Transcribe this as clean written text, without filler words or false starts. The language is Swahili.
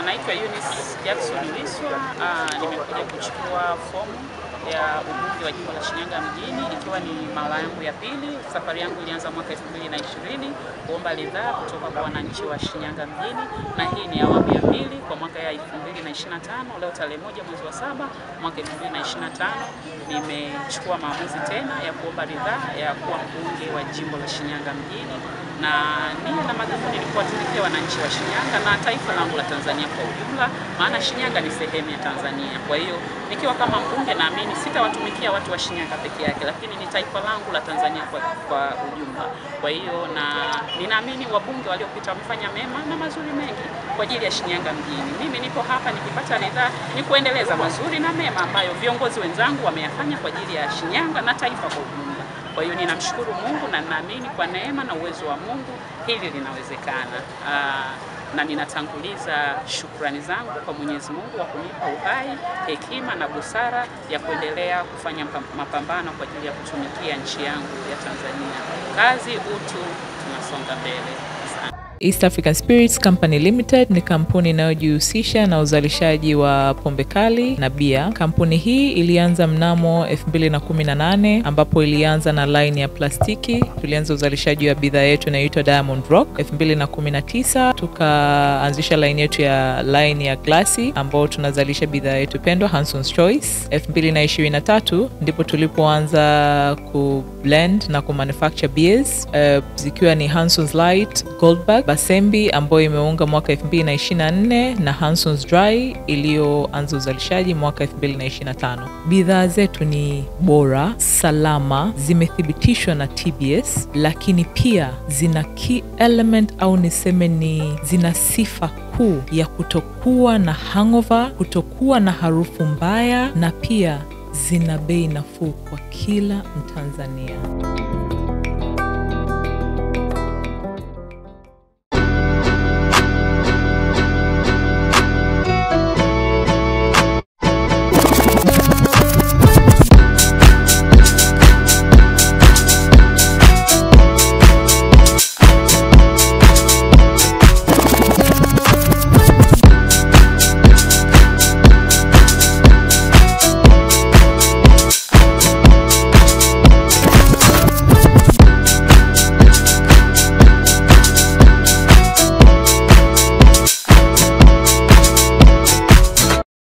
Naitwa Eunice Jackson Liswa. Nimekuja kuchukua fomu ya ubunge wa jimbo la Shinyanga mjini ikiwa ni mara yangu ya pili. Safari yangu ilianza mwaka 2020 kuomba ridhaa kutoka kwa wananchi wa Shinyanga mjini, na hii ni awamu ya pili kwa mwaka ya 2025. Leo tarehe 1 mwezi wa 7 mwaka 2025 nimechukua maamuzi tena ya kuomba ridhaa ya kuwa mbunge wa jimbo la Shinyanga mjini, na nia na madhumuni ni kuwatumikia wananchi wa Shinyanga na taifa langu la Tanzania kwa ujumla, maana Shinyanga ni sehemu ya Tanzania. Kwa hiyo nikiwa kama mbunge, naamini sitawatumikia watu wa Shinyanga peke yake, lakini ni taifa langu la Tanzania kwa ujumla. Kwa hiyo na ninaamini wabunge waliopita wamefanya mema na mazuri mengi kwa ajili ya Shinyanga mjini. Mimi nipo hapa nikipata ridhaa ni kuendeleza mazuri na mema ambayo viongozi wenzangu wameyafanya kwa ajili ya Shinyanga na taifa kwa ujumla. Kwa hiyo ninamshukuru Mungu na ninaamini kwa neema na uwezo wa Mungu hili linawezekana. Na ninatanguliza shukrani zangu kwa Mwenyezi Mungu wa kunipa uhai, hekima na busara ya kuendelea kufanya mapambano kwa ajili ya kutumikia nchi yangu ya Tanzania. Kazi, utu, tunasonga mbele. East African Spirits Company Limited ni kampuni inayojihusisha na uzalishaji wa pombe kali na bia. Kampuni hii ilianza mnamo 2018 ambapo ilianza na line ya plastiki. Tulianza uzalishaji wa bidhaa yetu inayoitwa Diamond Rock. 2019 tukaanzisha line yetu ya line ya glasi ambao tunazalisha bidhaa yetu pendwa Hanson's Choice. 2023 ndipo tulipoanza ku blend na ku manufacture beers zikiwa ni Hanson's Light, Goldberg, Basembi ambayo imeunga mwaka 2024 na Hanson's Dry iliyoanza uzalishaji mwaka 2025. Bidhaa zetu ni bora, salama, zimethibitishwa na TBS, lakini pia zina key element au niseme ni zina sifa kuu ya kutokuwa na hangover, kutokuwa na harufu mbaya, na pia zina bei nafuu kwa kila Mtanzania.